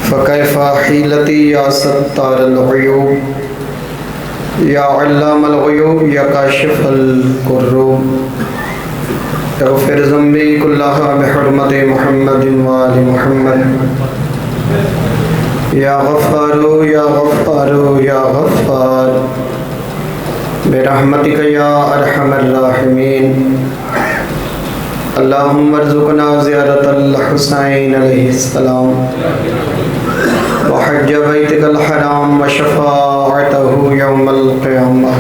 فكيف حيلتي يا ستار العيوب يا علام الغيوب يا كاشف الكروب اغفر ذنبي كلها بحرمة محمد وآل محمد يا غفار يا غفار يا غفار برحمتك يا أرحم الراحمين اللهم ارزقنا زيارة الحسين عليه السلام وحج بيتك الحرام وشفاعته يوم القيامة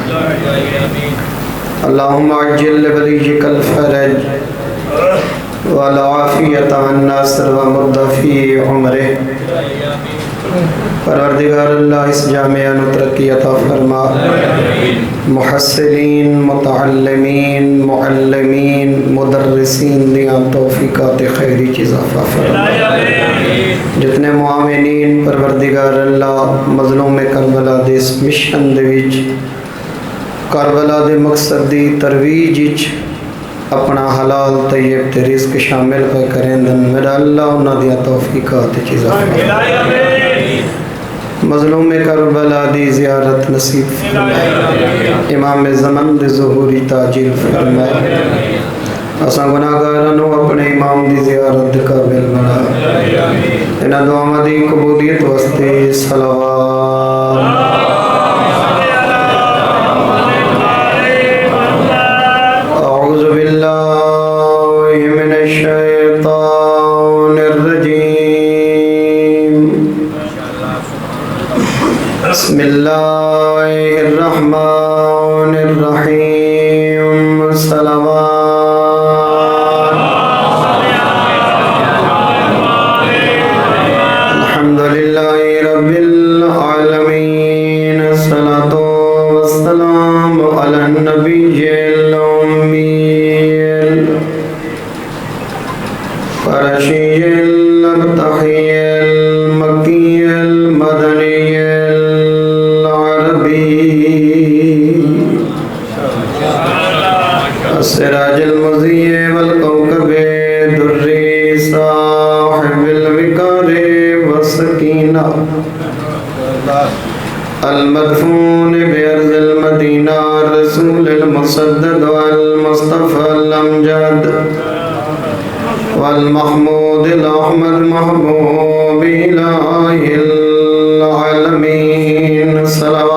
اللهم عجل لوليك الفرج والعافية عنا ومد في عمره پروردگار اللہ اس جامعہ نو ترقی عطا فرما، محصلین، متعلمین، معلمین، مدرسین دیاں توفیقات خیری چیز عطا فرما، جتنے معاونین پروردگار اللہ مظلوم کربلا دے اس مشن دے وچ کربلا دے مقصد دی ترویج وچ اپنا حلال طیب تے رزق شامل پہ کریں دن میرا اللہ انہاں دیاں توفیقات چیز عطا فرما، مظلوم کربلا دی زیارت نصیب فرمائے، امام زمن دی ظہوری تاجیل فرمائے، اساں گناہگارانوں اپنے امام دی زیارت قابل بنا، انہاں دعا دی قبولیت واسطے صلوات اعوذ باللہ من الشیطان الرجیم بسم اللہ الرحمن الرحیم صلوات الحمدللہ رب العالمین الصلاة والسلام علی النبی الأمی القرشی المرتحی المکی المدنی السراج المضيء والكوكب الدري صاحب الوقار والسكينة المدفون بأرض المدينة الرسول المسدد والمصطفى الأمجد والمحمود الأحمد محبوب إله العالمين صلوات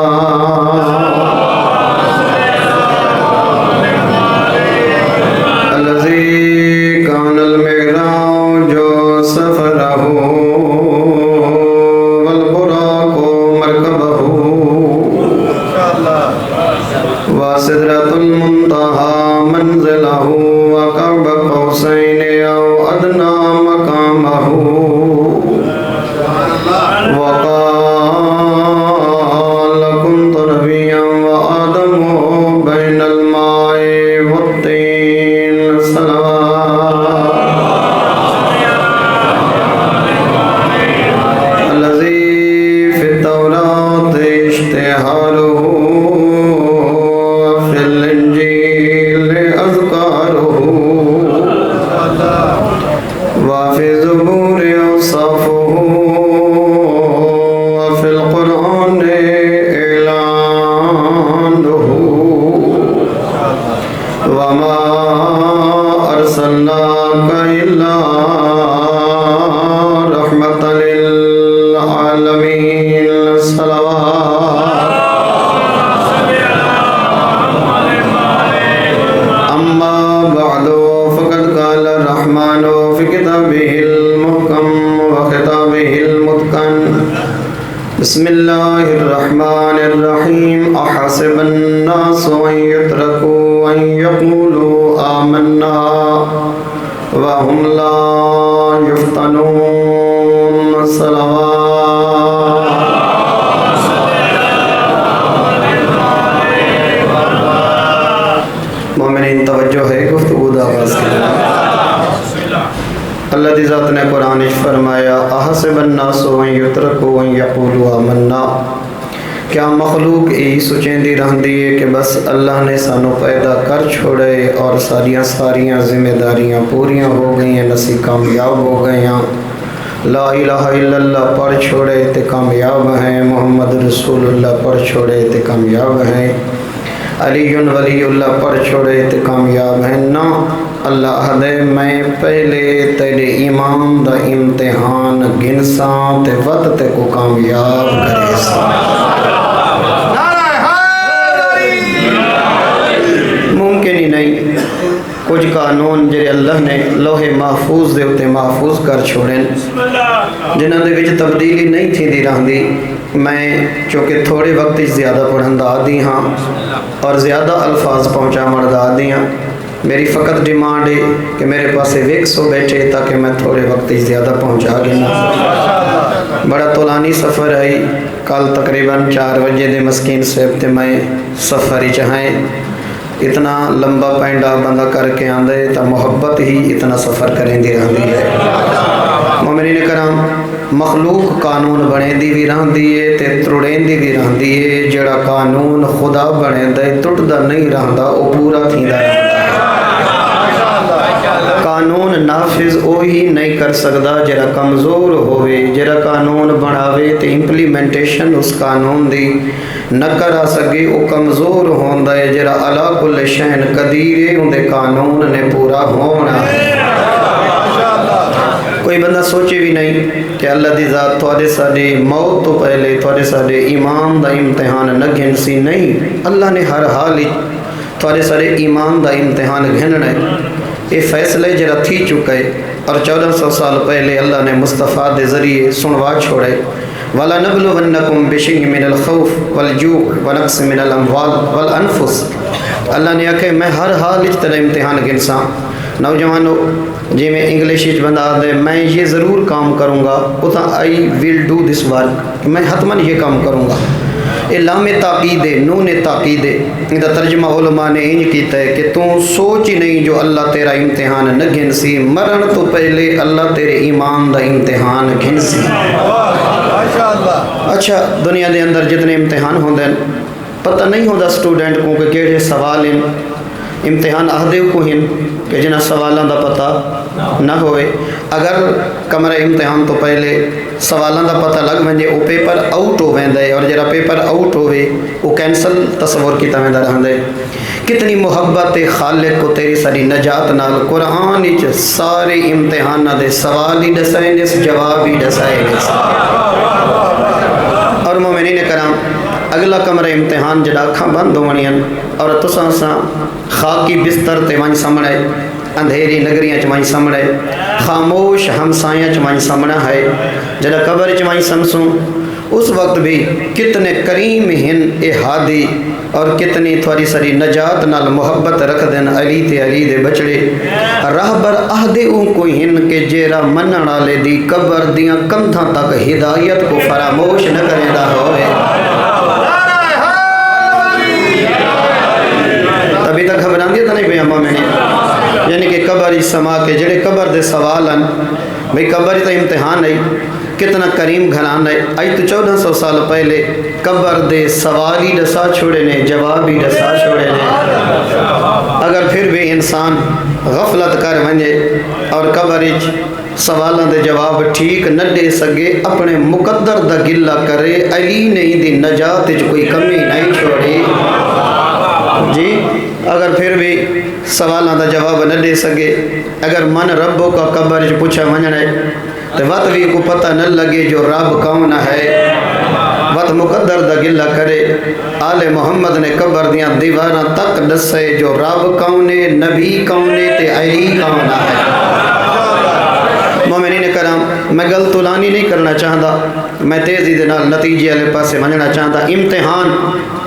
كان المعراج سفره والبراق مركبه وسدرة المنتهى منزله وقاب قوسين أو أدنى مقامه وقال كنت نبيا وآدم بين الماء والطين بسم اللہ الرحمن الرحیم احسب الناس ان يتركوا ان يقولوا آمنا وهم لا يفتنون صلوات مومنین توجہ ہے گفتگو دا آغاز کرنا، اللہ دی ذات نے قرآن فرمایا احسب الناس ان یترکوا ان یقولوا آمنا، کیا مخلوق یہی سوچیں دی رہندی ہے کہ بس اللہ نے سانو پیدا کر چھوڑے اور ساریاں ذمہ داریاں پوریاں ہو گئی ہیں، نسی کامیاب ہو گئے ہیں لا الہ الا اللہ پڑھ چھوڑے تے کامیاب ہیں، محمد رسول اللہ پڑھ چھوڑے تے کامیاب ہیں، علی ولی اللہ پڑھ چھوڑے تے کامیاب ہیں نا۔ اللہ دے میں پہلے تیرے ایمان دا امتحان گنساں تے وقت تے کو کامیاب کرے سا۔ ممکن ہی نہیں کچھ قانون جڑے اللہ نے لوح محفوظ دے اتے محفوظ کر چھوڑیں جنہاں دے وچ تبدیلی نہیں تھی دی رہندی۔ میں چونکہ تھوڑے وقت زیادہ پڑھن دا عادی ہاں اور زیادہ الفاظ پہنچا مردا عادی ہاں، میری فقط ڈیمانڈ ہے کہ میرے پاس ویکس ہو بیٹھے تاکہ میں تھوڑے وقت زیادہ پہنچا گیا۔ بڑا طولانی سفر ہے، کل تقریباً 4 بجے دے مسکین صاحب تے میں سفر ہی چاہیں اتنا لمبا پینڈا بندہ کر کے آندے تا محبت ہی اتنا سفر کریں دی رہندی ہے۔ مومنین کرام، مخلوق قانون بنے دی بھی رہندی ہے تے ترڑین دی بھی رہندی ہے، جڑا قانون خدا بنے دے ٹوٹدا نہیں رہندا او پورا تھیندا رہندا ہے۔ قانون نافذ وہی نہیں کر سکدا جڑا کمزور ہوئے، جڑا قانون بناوے تے امپلیمنٹیشن اس قانون دی نہ کرا سکے وہ کمزور ہوندا ہے، جڑا علا کل شین قدیر ہے اندے قانون نے پورا ہونا ہے۔ کوئی بندہ سوچے بھی نہیں کہ اللہ دی ذات تھوڑے ساڑے موت تو پہلے تھوڑے ساڑے ایمان دا امتحان نہ گھنسی، نہیں، اللہ نے ہر حال تھوڑے ساڑے ایمان دا امتحان گھننا ہے۔ یہ فیصلے جرا تھی چکے اور 1400 سال پہلے اللہ نے مصطفیٰ دے ذریعے سنوا چھوڑے۔ وَلَنَبْلُوَنَّكُمْ بِشَيْءٍ مِّنَ الْخَوْفِ وَالْجُوعِ وَنَقْصٍ مِّنَ الْأَمْوَالِ وَالْأَنفُسِ۔ اللہ نے آکھے میں ہر حال اچ تیرا امتحان گنساں۔ نوجوانوں جی میں انگلش بندہ دے میں یہ ضرور کام کروں گا، اتنا آئی ویل ڈو دس ورک، میں حتماً یہ کام کروں گا۔ یہ لام تاقید نون تاقید، ان کا ترجمہ علماء نے انج کیتا ہے کہ تو سوچ ہی نہیں جو اللہ تیرا امتحان نہ گھنسی، مرن تو پہلے اللہ تیرے ایمان دا امتحان گھنسی۔ اچھا دنیا دے اندر جتنے امتحان ہوندے ہیں پتہ نہیں ہوتا سٹوڈنٹ کو کہ کیڑے سوال ہیں، امتحان آہدے کو ہیں کہ جنہ سوالاں دا پتہ نہ ہوئے۔ اگر کمرہ امتحان تو پہلے سوالاں دا پتہ لگ ونجے وہ پیپر آؤٹ ہو ویندے، اور جڑا پیپر آؤٹ ہوئے وہ کینسل تصور کیتا ویندا رہندے۔ کتنی محبت خالق کو تیری ساری نجات نال قرآن وچ سارے امتحاناں دے سوال ہی دسائے نے، جواب ہی دسائے نے۔ اور مومنین کرام اگلا کمرہ امتحان جڑا اکھاں بند ہونیاں اور تساں ساں خاکی بستر تے ونج سامنے، اندھیری نگریاں چ ونج سامنے، خاموش ہمسایاں چ ونج سامنا ہے، جڑا قبر چ ونج سمسوں اس وقت بھی کتنے کریم ہن اے ہادی اور کتنی تھوڑی ساری نجات نال محبت رکھ دین علی تے علی دے بچڑے۔ راہبر اہدے اون کوئی ہن کہ جیرا منن والے دی قبر دیاں کندھاں تک ہدایت کو فراموش نہ کریندا ہوئے۔ تبھی تک گھبراندی تو نہیں پہ اماں میں یعنی کہ قبر سما کے جڑے قبر دے سوال ہیں بھئی قبر تا امتحان ہے، کتنا کریم گھران ہے۔ آئی تو 1400 سال پہلے قبر دے سوال ہی ڈسا چھوڑے نے، جواب ہی ڈسا چھوڑے نے۔ اگر پھر بھی انسان غفلت کر ونجے اور قبر سوالاں دے جواب ٹھیک نہ دے سکے، اپنے مقدر دا گلہ کرے، علی نہیں دی نجات وچ کوئی کمی نہیں چھوڑی جی۔ اگر پھر بھی سوالاں دا جواب نہ دے سکے، اگر من ربوں کا قبر وچ پوچھا ونجنا ہے تو وقت بھی کو پتہ نہ لگے جو رب کون ہے، وقت مقدر دا گلہ کرے۔ آل محمد نے قبر دیاں دیواراں تک دسے جو رب کون ہے، نبی کون ہے تے علی کون ہے۔ مومنین کرام میں گل طولانی نہیں کرنا چاہتا، میں تیزی دے نال نتیجے والے پاسے مننا چاہتا۔ امتحان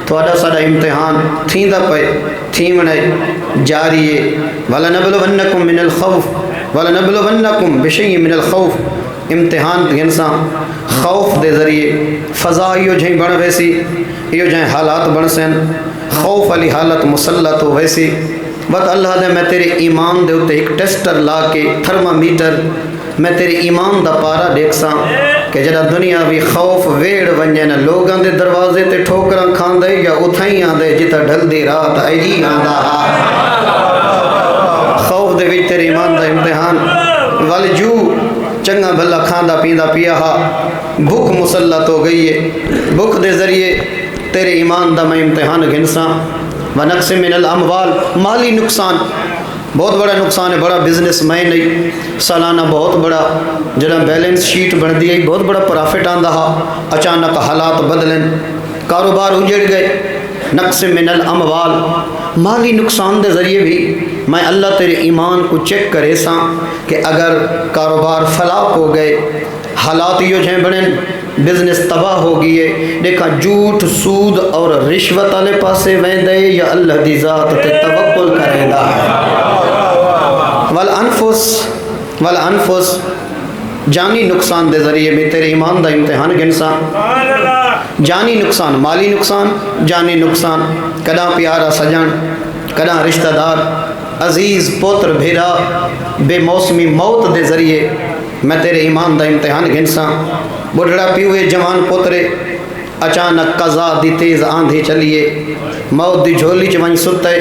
تھوڑا سارا امتحان تھیندا پے تھیمنے جاری ہے۔ وَلَنَبْلُوَنَّكُمْ مِنَ الْخَوْفِ وَلَنَبْلُوَنَّكُمْ بِشَيْءٍ مِنَ الْخَوْفِ۔ امتحان گنساں خوف دے ذریعے فضا یہ جہیں بڑھ ویسی، یہ جہیں حالات بڑھ سین، خوف علی حالت مسلط ہو ویسی۔ بات اللہ دے میں تیرے ایمان دے ہوتے ایک ٹیسٹر لا کے تھرمامیٹر میں تیرے ایمان دا پارا دیکھ ساں کہ جڑا دنیا بھی خوف ویڑ ونجے نہ لوگاں دے دروازے تے ٹھوکراں کھان دے یا اتھائیں آن دے جتا ڈھل دی رات ایجی آن دا۔ خوف دے وچ تیرے ایمان دا امتحان۔ والجو چنگا بھلا کھاندا پیندا پیا ہا، بھوک مسلط ہو گئی ہے، بھوک دے ذریعے تیرے ایمان دا میں امتحان گھنساں۔ ونقص من الاموال، مالی نقصان، بہت بڑا نقصان ہے، بڑا بزنس میں نہیں، سالانہ بہت بڑا جڑا بیلنس شیٹ بن دی، بہت بڑا پرافٹ آندا ہا، اچانک حالات بدلن، کاروبار اجڑ گئے۔ نقص من الاموال، مالی نقصان دے ذریعے بھی میں اللہ تیرے ایمان کو چیک کرے ساں کہ اگر کاروبار فلاپ ہو گئے، حالات یہ جہیں بڑھن، بزنس تباہ ہو گئی ہے، دیکھا جھوٹ سود اور رشوت والے پاسے ویندے یا اللہ دی ذات تے توکل کرے دا ہے۔ والانفس، جانی نقصان دے ذریعے بھی تیرے ایمان دا امتحان گنساں۔ جانی نقصان، مالی نقصان، جانی نقصان، کدا پیارا سجن، کدا رشتہ دار، عزیز پوتر بھیرا بے موسمی موت دے ذریعے میں تیرے ایمان دا امتحان گھنساں۔ بڑھڑا پیوے جوان پوترے، اچانک قضا دی تیز آندھی چلیے، موت دی جھولی چ ون ستے،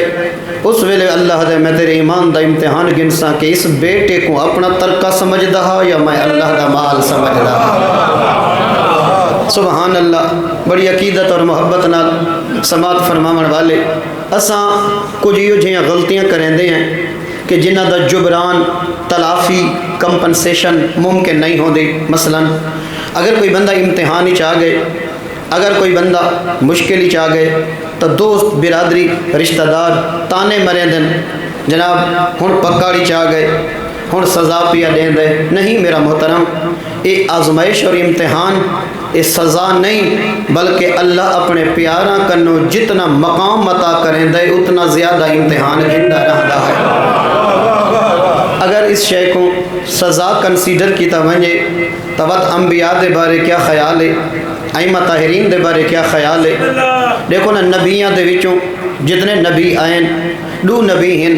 اس ویلے اللہ دے میں تیرے ایمان دا امتحان گھنساں کہ اس بیٹے کو اپنا ترکہ سمجھدا ہا یا میں اللہ دا مال سمجھدا ہا۔ سبحان اللہ، بڑی عقیدت اور محبت نال سماعت فرماون والے اساں کچھ یہ جہاں غلطیاں کریں ہیں کہ جنہ دا جبران، تلافی، کمپنسیشن ممکن نہیں ہوندی۔ مثلا اگر کوئی بندہ امتحان ہی چاہ گئے، اگر کوئی بندہ مشکل ہی چاہ گئے تو دوست برادری رشتہ دار تانے مریں دن، جناب ہن پکاڑی چاہ گئے، ہن سزا پیا دیں دے۔ نہیں میرا محترم، یہ آزمائش اور امتحان یہ سزا نہیں، بلکہ اللہ اپنے پیاراں کنو جتنا مقام عطا کریں دے اتنا زیادہ امتحان گھندا رہندا ہے۔ اگر اس شے کو سزا کنسیڈر کیتا ونجے تو انبیاء دے بارے کیا خیال ہے، ائمہ طاہرین دے بارے کیا خیال ہے۔ دیکھو نا، نبیاں دے وچوں جتنے نبی آئیں، دو نبی ہیں،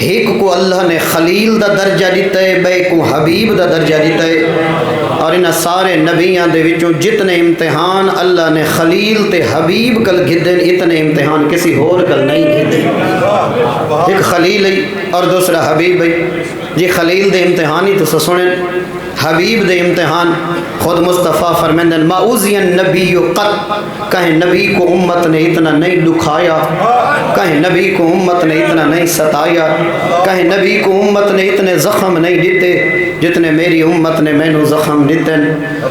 ایک کو اللہ نے خلیل دا درجہ دیتا ہے، بے کو حبیب دا درجہ دیتا ہے، اور انہاں سارے نبیاں دے وچوں جتنے امتحان اللہ نے خلیل تے حبیب کل گھدن، اتنے امتحان کسی اور کل نہیں گھدن۔ ایک خلیل ہے اور دوسرا حبیب ہے۔ جی خلیل دے امتحان ہی تو سنیں، حبیب دے امتحان خود مصطفیٰ فرمیندن ما اوذی النبی قط، کہیں نبی کو امت نے اتنا نہیں دکھایا، کہیں نبی کو امت نے اتنا نہیں ستایا، کہیں نبی کو امت نے اتنے زخم نہیں دیتے جتنے میری امت نے مینو زخم دیتے۔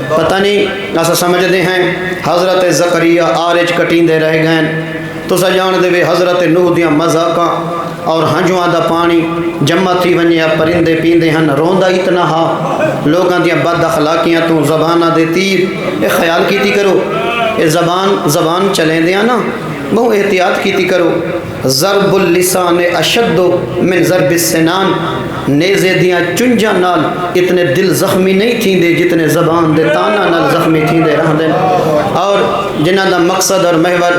پتہ نہیں ایسا سمجھتے ہیں حضرت زکریا آرج کٹیندے رہ گئے تو سجان دے وے حضرت نوح دیاں مذاقاں اور ہنجواں دا پانی جمع تھی ونیا، پرندے پیندے ہن، روندا اتنا ہا، لوگاں دیاں بد اخلاقیاں تو زبانہ دے تیر۔ اے خیال کیتی کرو، اے زبان چلیں دیاں نا، بہو احتیاط کیتی کرو۔ ضرب اللسان اشد من ضرب السنان، نیزے دیاں چنجاں نال اتنے دل زخمی نہیں تھیندے جتنے زبان دے تانا نال زخمی تھیندے رہندے۔ اور جنہاں دا مقصد اور محور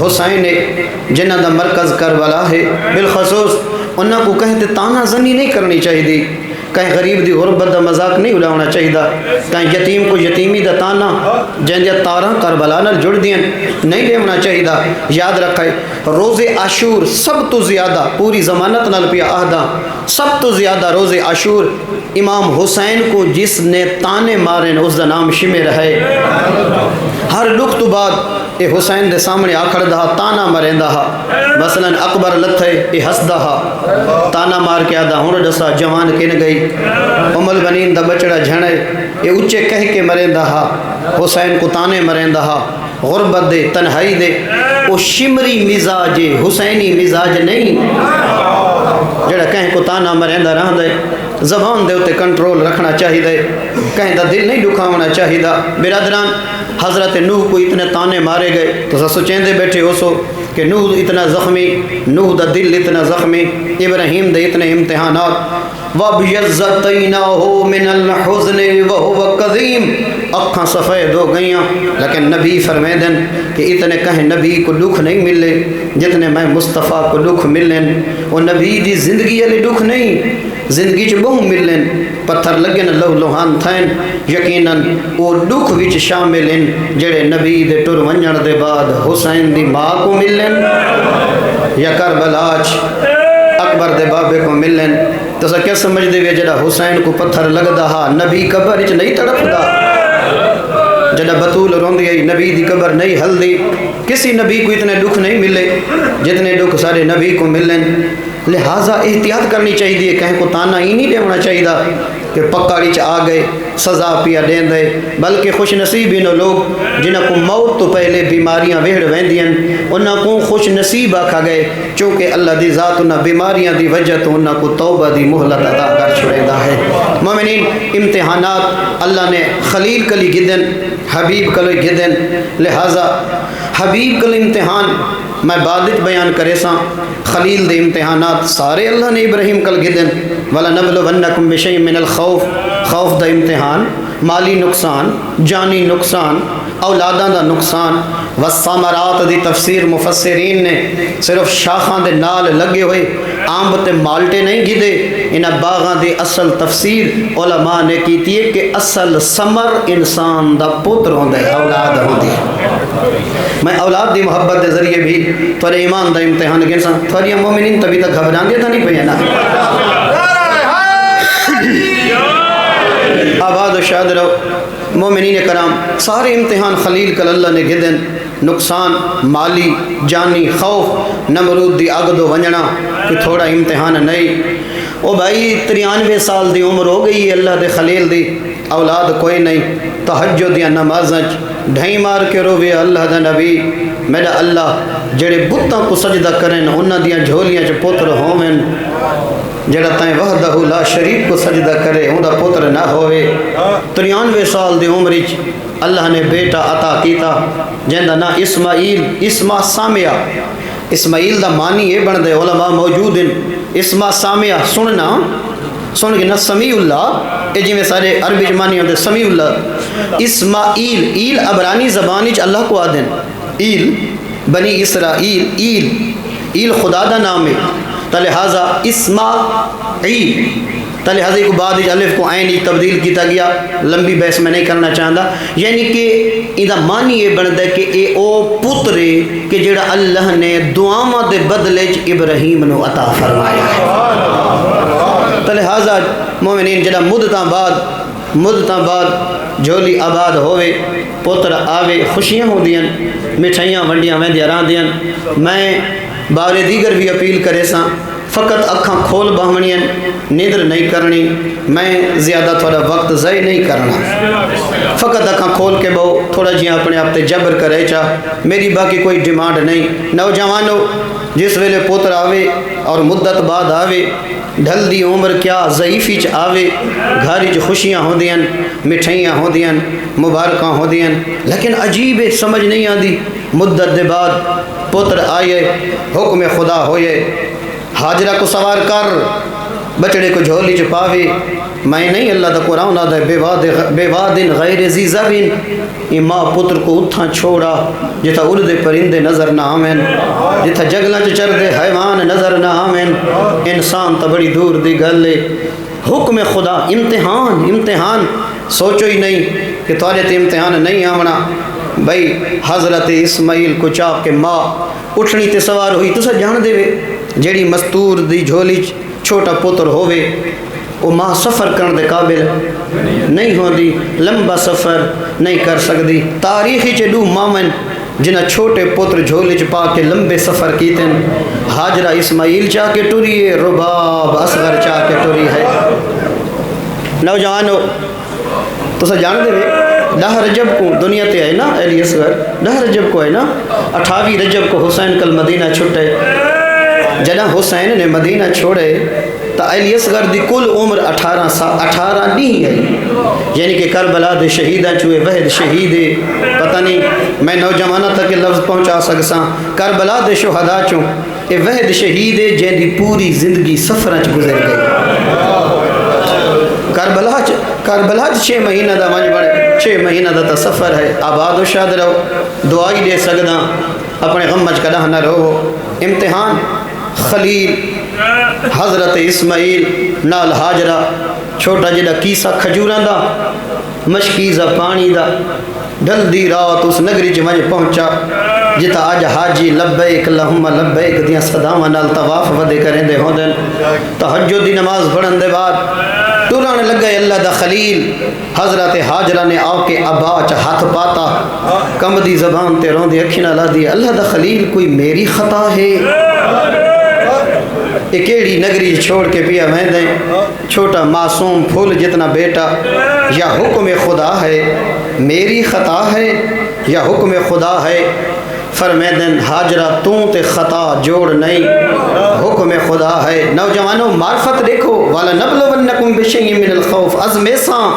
حسین ہے، جنہاں دا مرکز کربلا ہے، بالخصوص انہاں کو کہتے تانا زنی نہیں کرنی چاہیے، کہیں غریب دی غربت دا مذاق نہیں اڑاونا چاہیے، کہیں یتیم کو یتیمی دا تانا جن دیا تاراں کربلا نال جڑ دیں نہیں لیونا چاہیے۔ یاد رکھائے روز عاشور سب تو زیادہ، پوری ضمانت نال پیا عہدہ، سب تو زیادہ روز عاشور امام حسین کو جس نے تانے مارے اس دا نام شمر ہے۔ ہر دکھ تو بعد اے حسین دے سامنے آکھڑ دا تانا مریندا ہا، مثلا اکبر لتھے اے ہسدا ہا، تانا مار کے آدھا ہن دسا جوان کن گئی، ام البنین دا بچڑا جھڑے اے اچے کہہ کے مریندا ہا، حسین کو تانے مریندا ہا، غربت دے تنہائی دے او شمری مزاج حسینی مزاج نہیں، جڑا کہیں کو تانا مریندا رہندا ہے۔ زبان دے اتے کنٹرول رکھنا چاہیے، کہیں دا دل نہیں دکھاونا چاہیے۔ برادران، حضرت نوح کو اتنے تانے مارے گئے تو سوچیں دے بیٹھے ہو سو کہ نوح اتنا زخمی، نوح دا دل اتنا زخمی، ابراہیم دے اتنے امتحانات، وَبْيَزَّتَيْنَاهُ مِنَ الْحُزْنِ وَهُوَ قَدِيمٌ، اکھاں سفید ہو گئیاں، لیکن نبی فرمیدن کہ اتنے کہیں نبی کو دکھ نہیں ملے جتنے میں مصطفیٰ کو دکھ ملن۔ وہ نبی دی زندگی علی دکھ نہیں، زندگی چ بہو ملن، پتھر لگن لو لوہان تھین، یقیناً وہ دکھ وچ شامل ہیں جڑے نبی دے ٹر ونجن دے بعد حسین دی ماں کو ملن یا کربلا اکبر دے بابے کو ملن۔ تو کیا سمجھ دے وے جڑا حسین کو پتھر لگدا ہا نبی قبر وچ نہیں تڑپدا، جڑا بطول روندی ہے نبی دی قبر نہیں ہلدی، کسی نبی کو اتنے دکھ نہیں ملے جتنے دکھ سارے نبی کو ملن، لہٰذا احتیاط کرنی چاہیے، کہیں کو تانا ہی نہیں دینا چاہیے کہ پکاڑی چ آ گئے سزا پیا دین دے، بلکہ خوش نصیب انہوں لوگ جنہاں کو موت تو پہلے بیماریاں ویڑ ویندیاں انہاں کو خوش نصیب آکھا گئے، چونکہ اللہ دی ذات انہاں بیماریاں دی وجہ تو انہاں کو توبہ دی مہلت عطا کر چھوڑیدا ہے۔ مومنین امتحانات اللہ نے خلیل کلی گدن حبیب کلی گدن، لہٰذا حبیب کلی امتحان میں بعد بیان کرے ساں، خلیل دے امتحانات سارے اللہ نے ابراہیم کل گدن، وَلَنَبْلُوَنَّكُمْ بِشَيْءٍ مِّنَ الْخَوْفِ، خوف دا امتحان، مالی نقصان، جانی نقصان، اولاداں دا نقصان، والثمرات دی تفسیر مفسرین نے صرف شاخاں دے نال لگے ہوئے آمب تے مالٹے نہیں گدے، انہاں باغاں دی اصل تفسیر علماء نے کیتی ہے کہ اصل ثمر انسان دا پتر ہوندا ہے، اولاد ہوندی ہے۔ میں اولاد دی محبت دے ذریعے بھی تھوڑے ایمان دا امتحان گنساں، تھوڑی مومنین تبھی تک گھبران دیا تھا نہیں پہ نا آباد و شاد رہو۔ مومنین کرام سارے امتحان خلیل کل اللہ نے گدن، نقصان مالی جانی خوف، نمرود دی اگ دو ونجنا کہ تھوڑا امتحان نہیں، او بھائی 93 سال دی عمر ہو گئی ہے اللہ دے خلیل دی، اولاد کوئی نہیں، تہجد یا نمازاں ڈھائی مار کے روے اللہ دا نبی، میرا اللہ جڑے بتاں کو سجدہ کریں انہاں دیاں جھولیاں چ پتر ہوویں، جڑا تائیں وحدہ لا شریک کو سجدہ کرے اوندا پتر نہ ہوئے۔ 93 سال دی عمر وچ اللہ نے بیٹا عطا کیتا جندا نا اسماعیل، اسما سامعہ، اسماعیل دا معنی یہ بن دے علماء موجود ہیں، اسما سامعہ سننا، سن کے نا سمیع اللہ، اے جی میں سارے عربی معنی ہوندے سمیع اللہ، اسماعیل، ایل عبرانی زبان وچ اللہ کو آدن، ایل بنی اسرائیل، ایل خدا دا نام ہے، تو لہٰذا اسماعیل، تو لہٰذا کو بعد الف کو عین تبدیل کیتا گیا، لمبی بحث میں نہیں کرنا چاہتا، یعنی کہ ایدہ معنی یہ بنتا ہے کہ اے او پترے کہ جڑا اللہ نے دعاواں دے بدلے ابراہیم نو عطا فرمایا ہے۔ تو لہٰذا مومنین جڑا مدتاں بعد جھولی آباد ہوئے، پتر آوے، خوشیاں ہو دیاں، مٹھائیاں ونڈیاں ویندیاں رہن دیاں، میں بارے دیگر بھی اپیل کرے ساں، فقط اکھاں کھول باہمنیاں، نیندر نہیں کرنی، میں زیادہ تھوڑا وقت ضائع نہیں کرنا، فقط اکھاں کھول کے بہو تھوڑا جی اپنے آپ تے جبر کرے چاہ، میری باقی کوئی ڈیمانڈ نہیں۔ نوجوانوں جس ویلے پوتر آوے اور مدت بعد آوے، ڈھل دی عمر کیا ضعیفی چ آوے، گھاری چ خوشیاں ہو دیاں، مٹھائیاں ہو دیاں، مبارکاں ہو دیاں، لیکن عجیب سمجھ نہیں آدھی، مدت دے بعد پتر آئے، حکم خدا ہوئے، حاجرہ کو سوار کر بچڑے کو جھولی چ پاوے، میں نہیں اللہ دا قرآن آدھا بے وادن غیر ذی زرعن، یہ ماں پتر کو اتھاں چھوڑا جتھا اڑدے پرندے نظر نہ آمین، جتھا جگلاں چ چردے حیوان نظر نہ آمین، انسان تا بڑی دور دی گل ہے۔ حکم خدا، امتحان سوچو ہی نہیں کہ تھوڑے تے امتحان نہیں آمنا۔ بھائی حضرت اسماعیل کو چاہ کے ماں اٹھنی تے سوار ہوئی، تو سا جان دے وے جیڑی مستور دی جھولی چھوٹا پتر ہوئے وہ ماں سفر کرن دے قابل نہیں ہوندی، لمبا سفر نہیں کر سکتی۔ تاریخی چ دو مامن جنہ چھوٹے پتر جھولی چ پا کے لمبے سفر کیتے ہیں، حاجرہ اسماعیل چاہ کے ٹری ہے، رباب اصغر چاہ کے ٹری ہے۔ نوجوانوں تو سا جان دے 10 رجب کو دنیا تے ہے نا علی اصغر، 10 رجب کو ہے نا، 28 رجب کو حسین کل مدینہ چھٹے، جنہ حسین نے مدینہ چھوڑے تو علی اصغر دی کل عمر 18 نہیں ہے، یعنی کہ کربلا دے شہیدہ چوئے وحد شہید پتہ نہیں میں نوجوانہ تک لفظ پہنچا سکساں، کربلا دے شہداء چوں اے وحد شہید جن دی پوری زندگی سفریں گزر گئی۔ کربلا 6 مہینہ دا منج بڑے، 6 مہینہ دا سفر ہے، آباد و شاد رہو، دعائی دے سکداں، اپنے غمج کدہ نہ رہو۔ امتحان خلیل حضرت اسماعیل نال حاجرہ، چھوٹا جڑا کیسا کھجوراں دا، مشکیزہ پانی دا، ڈھل دی رات اس نگری چ منج پہنچا، جتا اج حاجی لبیک اللہم لبیک دیاں صداواں نال طواف ودے کرندے ہوندن تہجد دی نماز پڑھن دے بعد ٹرن لگے اللہ دا خلیل حضرت ہاجرہ نے آ کے ابا چ ہاتھ پاتا کم دی زبان تے روندی اکھی نال دی اللہ دا خلیل کوئی میری خطا ہے اکیڑی نگری چھوڑ کے پیا ویندے چھوٹا معصوم پھول جتنا بیٹا یا حکم خدا ہے میری خطا ہے یا حکم خدا ہے فرمیدن ہاجرہ تو تے خطا جوڑ نہیں حکم خدا ہے نوجوانوں معرفت دیکھو والا نبلونکم بشیء من الخوف ازمیساں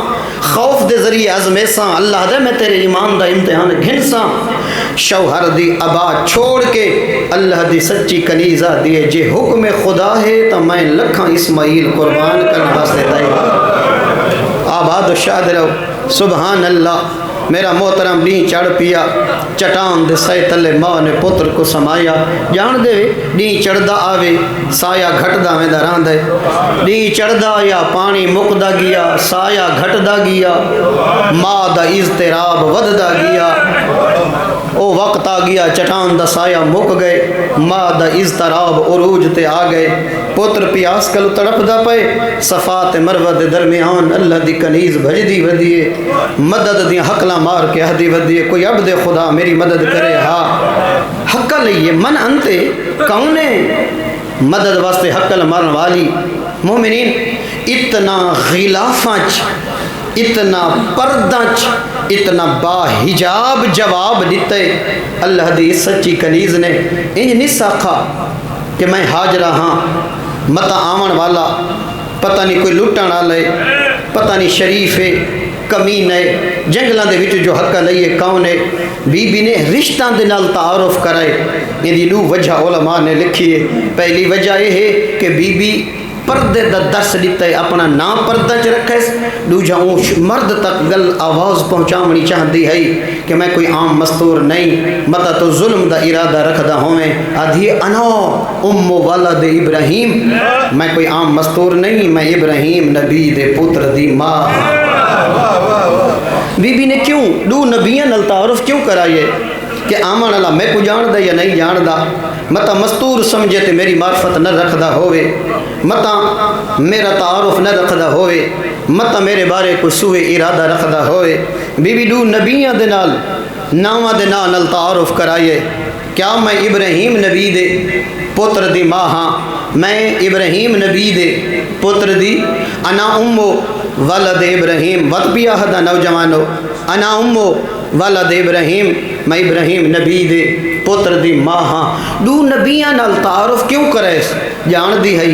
خوف دے ذریعے ازمیساں اللہ دے میں تیرے ایمان دا امتحان گھنساں شوہر دی ابا چھوڑ کے اللہ دی سچی کنیزہ دیے جے حکم خدا ہے تو میں لکھاں اسماعیل قربان کرنا واسطے دائی آباد و شاد رہو سبحان اللہ میرا محترم ڈین چڑھ پیا چٹان دے سائے تلے ماں نے پتر کو سمایا جان دے ڈین چڑھدا آوے سایہ گھٹدا میں دران دے ڈین چڑھدا یا پانی مکدا گیا سایہ گھٹدا گیا ماں دا اضطراب وددا گیا او وقت آ گیا چٹان دا سایہ مک گئے ماں دا اضطراب عروج تے آ گئے پتر پیاس کلو تڑپ دا پے صفات مروہ دے درمیان اللہ دی کنیز بھج دی ودیے مدد دی حقلا مار کے ہدی ودیے کوئی عبد خدا میری مدد کرے ہاں حقل یہ من انتے کونے مدد واسطے حقل مارن والی مومنین اتنا غلافاں اتنا پردانچ اتنا با حجاب جواب دیتے اللہ دی سچی کنیز نے انج نہیں ساکھا کہ میں ہاجرہ ہاں متا آمن والا پتہ نہیں کوئی لٹن والے پتہ نہیں شریف ہے کمین ہے جنگلاں دے وچ جو حق لئیے کون ہے بی بی نے رشتہ دے نال تعارف کرائے یہ دی دو وجہ علماء نے لکھی ہے پہلی وجہ یہ ہے کہ بی بی پردے دا درس دیتا ہے اپنا نام پردہ چ رکھے دوجا مرد تک گل آواز پہنچامنی چاہتی ہے کہ میں کوئی عام مستور نہیں متا تو ظلم دا ارادہ رکھدا ہوئے آدھی انا ام والد ابراہیم میں کوئی عام مستور نہیں میں ابراہیم نبی دے پتر دی ماں بی بی نے کیوں دو نبیاں نال تعارف کیوں کرائیے کہ آمان اللہ میں کو جان دا یا نہیں جان دا متا مستور سمجھے تے میری معرفت نہ رکھدا ہوئے متا میرا تعارف نہ رکھدا ہوئے متا میرے بارے کو سوئے ارادہ رکھدا ہوئے بی بی دو نبیاں دے نال ناواں دے نال تعارف کرائیے کیا میں ابراہیم نبی دے پتر دی ماں ہاں میں ابراہیم نبی دے پتر دی انا امو ولد ابراہیم وط پیا ہدا نوجوانو انا امو ولد ابراہیم میں ابراہیم نبی دے پتر دی ماں ہاں دو نبیاں نال تعارف کیوں کرے جان دی ہے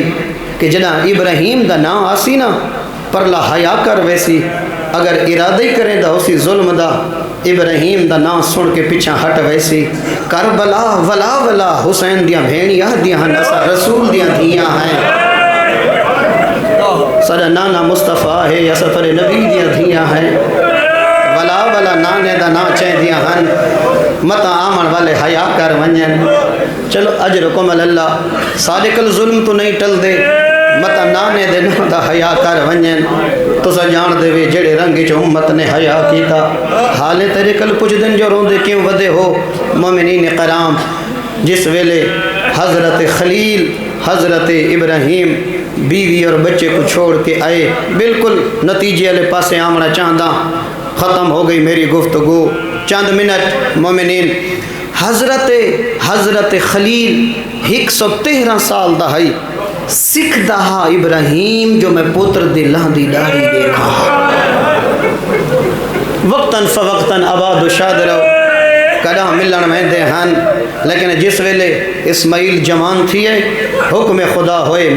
کہ جنا ابراہیم دا نام آسی نا پر لا حیا کر ویسی اگر ارادہ ہی کریں دا اسی ظلم دا ابراہیم دا نام سن کے پیچھا ہٹ ویسی کربلا ولا ولا حسین دیاں بھینیاں دیاں ہیں نسا رسول دیاں دھیاں ہیں سارا نانا مصطفیٰ ہے یا سفر نبی دیاں دھیاں ہیں ولا ولا نانے دا نا چاہ دیاں ہن متا آمن والے حیا کر ونجن چلو اجرکم اللہ صادق الظلم تو نہیں ٹل دے متا نانے دے نا دا حیا کر ونجن تو سا جان دے وے جڑے رنگی چو امت نے حیا کیتا حالے تیرے کل کچھ دن جو روندے کیوں ودے ہو مومنین کرام جس ویلے حضرت خلیل حضرت ابراہیم بیوی اور بچے کو چھوڑ کے آئے بالکل نتیجے والے پاسے آمنا چاہتا ختم ہو گئی میری گفتگو چند منٹ مومنین حضرت خلیل 113 سال دا ہے سکھ دہا ابراہیم جو میں پتر دی لہندی داڑھی دیکھا وقتاً فوقتاً آباد و شاد رہو کدا ملن میں دے ہن لیکن جس ویلے اسماعیل جوان تھی ہے حکم خدا ہوئے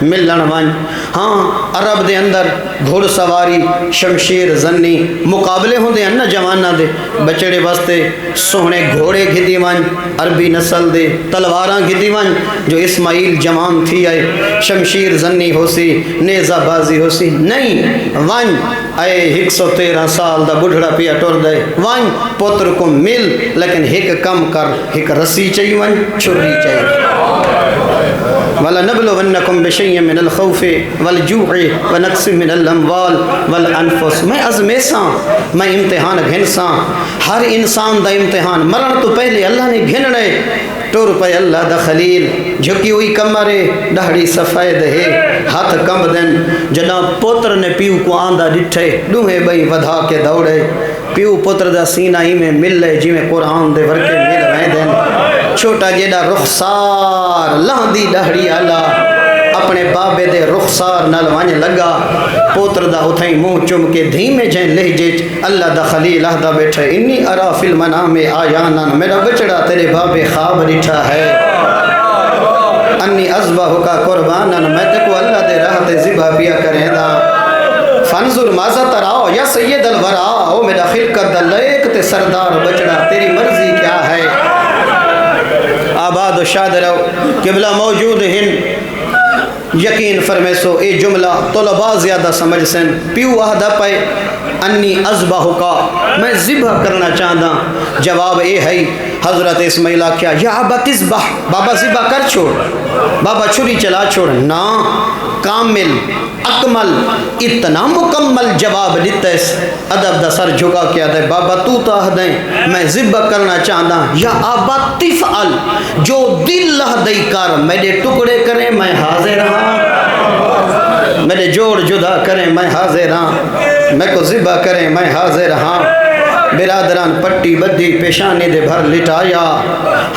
ملن وان ہاں عرب دے اندر گھوڑ سواری شمشیر زنی مقابلے ہوندے ہیں نا جوانہ دے بچڑے واسطے سوہنے گھوڑے گھدی وان عربی نسل دے تلواراں گھدی وان جو اسماعیل جوان تھی ہے شمشیر زنی ہو سی نیزہ بازی ہو سی نہیں وان آئے 113 سال دا بڑھڑا پیا ٹور دے وان پتر کو مل لیکن ایک کم کر ایک رسی چاہیے وان چھری چاہیے وَلَنَبْلُوَنَّكُمْ بِشَيْءٍ مِّنَ الْخَوْفِ وَالْجُوعِ وَنَقْصٍ مِّنَ الْأَمْوَالِ وَالْأَنفُسِ میں ازمیساں میں امتحان گھنساں ہر انسان دا امتحان مرن تو پہلے اللہ نے گھننے ٹور پہ اللہ دا خلیل جھکی ہوئی کمرے دہڑی سفید ہے ہاتھ کم دن جنا پوتر نے پیو کو آندہ ڈٹھے ڈوہے بھئی ودھا کے دوڑے پیو پوتر دا سینہ ہی میں مل لے جی میں قرآن دے ورکے مل رہے دن چھوٹا جیڑا رخسار لہندی دہڑی اللہ اپنے بابے دے رخسار نال وانج لگا پوتر دا اتھائی منہ چم کے دھیمے جائیں لہجے اللہ دا خلیل اہدا بیٹھا انی ارا فی المنام آیانا میرا بچڑا تیرے بابے خواب ڈٹھا ہے انی ازبہ کا قربانا میں دیکھو اللہ دے راہ تے ذبح پیا کریں دا فانظر مازا تراؤ یا سید الوراؤ میرا خلقت دا لائق تے سردار بچڑا تیری مرضی کیا ہے آباد و شاد رہو قبلہ موجود ہیں یقین فرمے سو اے جملہ طلباء زیادہ سمجھ سن پیو آہدہ پائے انی ازبہ کا میں ذبح کرنا چاہتا جواب اے ہے حضرت اسماعیل کیا یا ابا تذبح بابا ذبح کر چھوڑ بابا چھری چلا چھوڑ نا کامل اکمل اتنا مکمل جواب دیتا ہے ادب دا سر جھکا کیا دے بابا تو تاہ دیں میں ذبح کرنا چاہتا یا آبا تفعل جو دل لہ دئی کر میرے ٹکڑے کریں میں حاضر ہاں میرے جوڑ جدا کریں میں حاضر ہاں میں کو ذبح کریں میں حاضر ہاں برادران پٹی بدی پیشانی دے بھر لٹایا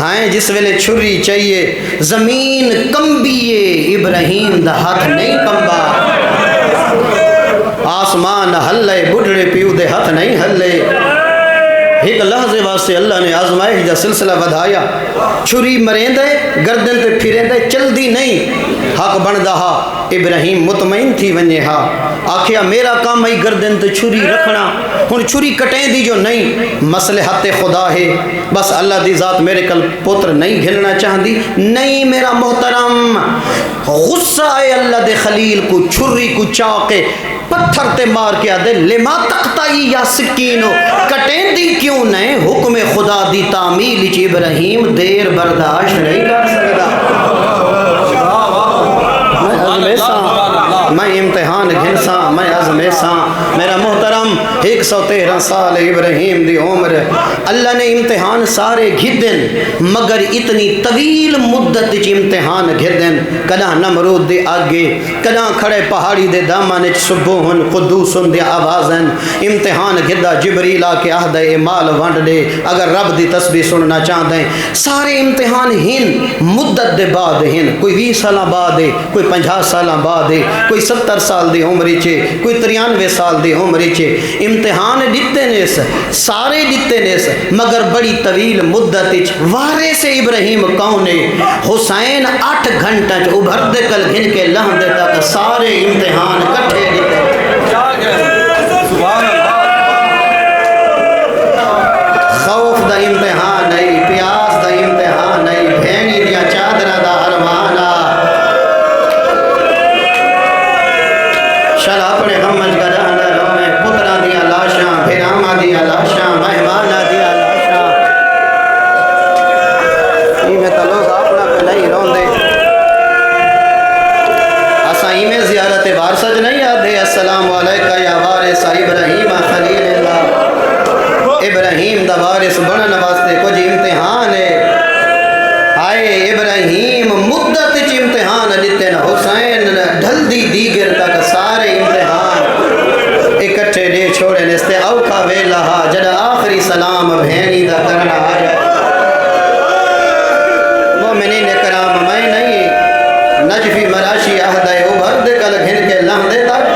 ہائیں جس ویلے چھری چاہیے زمین کمبیے ابراہیم دا ہاتھ نہیں کمبا آسمان ہلے بڑھڑے پیو دے ہاتھ نہیں ہلے ایک لحظے واسطے اللہ نے آزمائش دا سلسلہ بدھایا چھری مرین دے گردن تے پھرین دے چل دی نہیں حق بن دہا ابراہیم مطمئن تھی ونجے ہا آکھیا میرا کام ہے گردن تے چھری رکھنا ہن چھری کٹیں دی جو نہیں مصلحت خدا ہے بس اللہ دی ذات میرے کل پوتر نہیں گھلنا چاہ دی نہیں میرا محترم غصہ آئے اللہ دے خلیل کو چھری کو چاکے پتھر تے مار کے آدھے لما تقتائی یا سکینو کٹیں دی کیوں نہیں حکم خدا دی تعمیل چی ابراہیم دیر برداشت نہیں کر سکتا میں امتحان گھنساں میں ازمیساں میرا محترم 113 سال ابراہیم دی عمر اللہ نے امتحان سارے گھدن مگر اتنی طویل مدت چ امتحان گھدن کداں نمرود دے آگے کداں کھڑے پہاڑی دے دامن چ سبوہن قدوسن دے آوازن امتحان گھدا جبریل آ کے آہدہ مال ونڈ دے اگر رب دی تسبیح سننا چاہتے ہیں سارے امتحان ہن مدت دے بعد ہن کوئی 20 سال بعد ہے کوئی 50 سال بعد ہے کوئی 70 سال دی عمری چھے کوئی 93 سال دی عمری چھے امتحان دیتے نیس سارے دیتے نیس مگر بڑی طویل مدت وارے سے ابراہیم کونے حسین 8 گھنٹہ ابھر دے کل گھن کے لہن دے تک سارے امتحان کٹھے دیتے خوف دا امتحان نہیں پیاس دا امتحان نہیں بھینی دیا چادرہ دا حرمانا شل اپنے غمج کا جانا رونے پترہ دیا لاشاں بھیراما دیا لاشاں مہمانہ دیا لاشاں یہ میں تلوز اپنا پہ نہیں رون دے اساں ہی میں زیارت وارثج نہیں آدھے السلام علیکہ یا وارث ابراہیم خلیل اللہ ابراہیم دا وارث بنن واسطے کچھ امتحان ہے آئے ابراہیم مدت چ امتحان دیتے نا حسین ڈھل دی دیگر تک سارے امتحان اکٹھے دے چھوڑے نستے اوکھا ویلہا جڑا آخری سلام بھینی دا کرنا آ جائے مومنین کرام میں نہیں نجفی مراشی آہدہ ابھر دے کل گھن کے لہن دے تک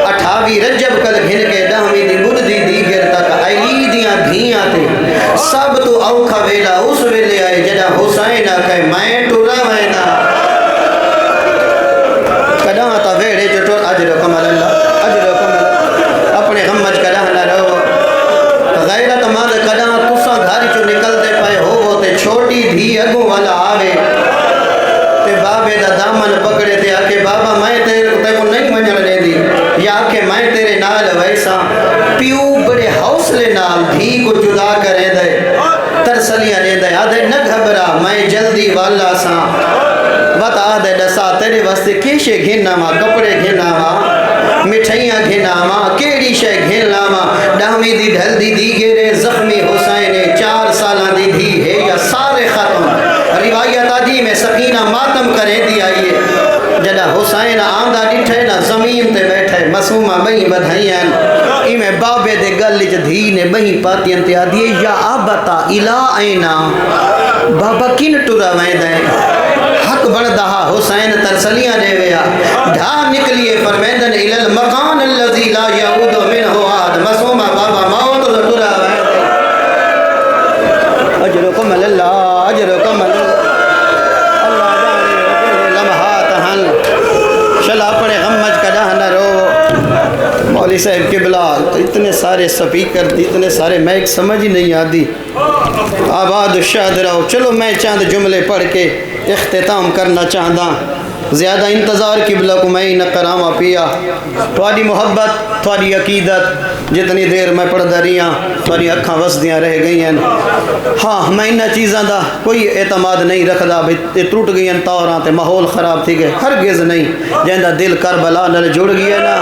28 رجب کل گھن کے دہمی دی بردی دیگر تک علی دیاں دھیاں تے سب تو اوکھا ویلا اس ویلے آئے جڑا حسین آکھے میں ٹورا وینا کداں تا ویڑے چٹور اجرکم اللہ اجرکم اللہ اپنے غمج کداں نہ رہو غیرت مند کداں تساں گھر چو نکل دے پائے ہو تے چھوٹی دھی اگوں والا آوے تے بابے دا دامن پکڑے تے آکے بابا میں تے کو نہیں منجل لے دی یا کہ میں تیرے نال ویسا پیو بڑے حوصلے نال دھی کو جدا کرے دے ترسلیاں لے دے آدھے نہ گھبرا میں جلدی والا سا رات آدھے دسا تیرے واسطے کیشے گھننا ماں کپڑے گھننا ماں مٹھائیاں گھننا ماں کیڑی شے گھننا ماں ڈامی دی ڈھل دی دیگرے زخمی حسین 4 سالہ دی دھی ہے یا سارے ختم روایت آدھی میں سکینہ ماتم کرے دی آئیے جڑا حسین آندہ ڈٹھے نا زمین تے بیٹھے مسومہ بہی بدھائیاں میں بابے دے گلج دھی نے بہی پاتیاں تے آدھیے یا آبتا الہ اینا بابا کن ٹورا ویندہ حق بردہا حسین ترسلیاں دے ویا ڈھا نکلیے فرمیندن الى المکان اللذی لا یعود منہ آد مسومہ بابا موت تو ٹورا ویندہ اجرکم اللہ اجرکم اللہ اپنے غمج کا نہ رو مولوی صاحب قبلہ اتنے سارے سپیکر اتنے سارے میک سمجھ ہی نہیں آتی آباد شاد رہو چلو میں چاند جملے پڑھ کے اختتام کرنا چاہتا زیادہ انتظار قبلہ کو میں ہی نہ کراما پیا تھوڑی محبت تھوڑی عقیدت جتنی دیر میں پڑھ دریاں تھوڑی اکھاں وسدیاں رہ گئی ہیں ہاں میں انہاں چیزاں دا کوئی اعتماد نہیں رکھدا یہ ٹوٹ گئی ہیں توراں تے ماحول خراب تھی گئے ہرگز نہیں جہندا دل کربلا نال جڑ گیا نا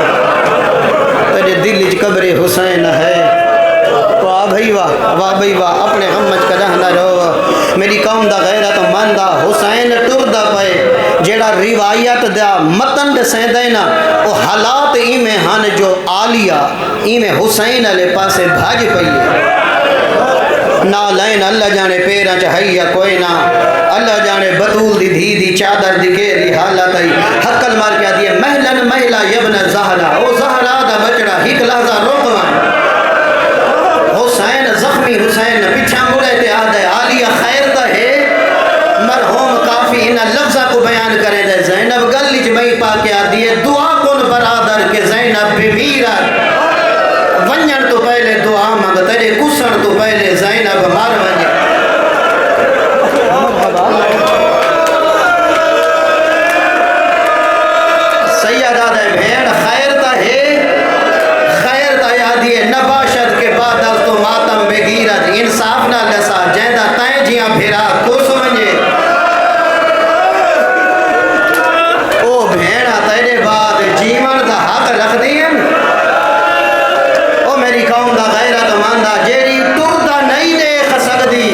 تیرے دل وچ قبر حسین ہے واہ بھائی واہ اپنے غمج کا نہ رو میری قوم دا غیرت مندہ حسین ٹردا پے جیڑا روایت دا متن سیندے نا او حالات ایویں ہن جو عالیہ ایویں حسین والے پاسے بھاج پئی نالین اللہ جانے پیراں چ ہے یا کوئی نہ اللہ جانے بطول دی دھی دی چادر دی گیری حالت ہے حقل مار کے دی محلن محلا یبن زہرا او زہرا دا بچڑا ہک لحظہ رکواں حسین زخمی حسین پیچھا مڑے تے آدھے عالیہ خیر دا ہے مرحوم کافی انہا لفظہ کو بیان کرے دے زینب گلی جمعی پا کے آدھی ہے دعا کن برادر کے زینب بیمیرت ونجن تو پہلے دعا مانگ تیرے کسن تو پہلے زینب مار ونجن سید آدھے بھیڑ خیر دا ہے خیر دا یادی ہے نباشت کے بعد از تو ماتم بگیرت انصاف نہ لسا جیدہ تائیں جیاں بھیرا کو سمجھے او بھیڑا تیرے بعد جیون دا حق رکھ دیں او میری قوم دا غیرت ماندہ جیری ٹردہ نہیں دیکھ سکتی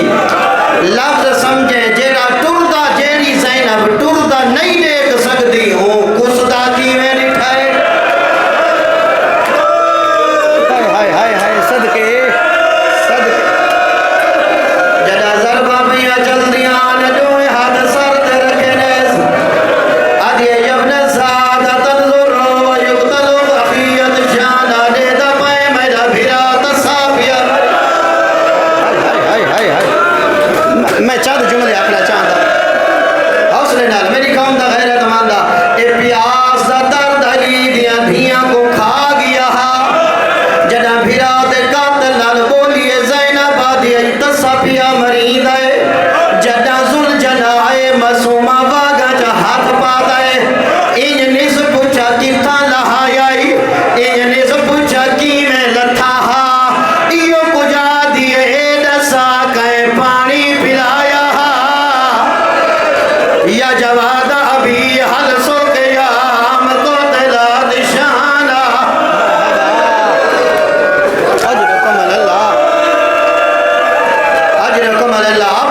لفظ سمجھے جیرا ٹردہ جیری زینب ٹردہ نہیں دیکھ سکتی ہوں کسدہ کی میں نٹھائے صدقے جدا ضربہ بیا جلدیاں جو ہاتھ سرد رکھے نیز آدھے یبن زادہ تنظر و یقتل اخیت جانا دے دا پائے میرا بھیرا تصافیہ میں چاہتا جملے اپنا چاہتا حوصلے نال میری قوم دا غیرت ماندہ اے پیاس دا درد علی دیاں دھیاں کو کھا گیا جدا بھیرا دے قاتل نال بولیے زینب آدھی تصافیہ مرید ہے جدا زل جنائے مسومہ واگا جا ہاتھ پاتا ہے این نیز پوچھا کی تھا لہائی آئی این نیز پوچھا کی میں لتھا ہا ایو کجا دیئے دسا کئے پانی پلایا ہا یا جواد ابھی حل سو گیا ہم تو تلا دشانہ اجرکم اللہ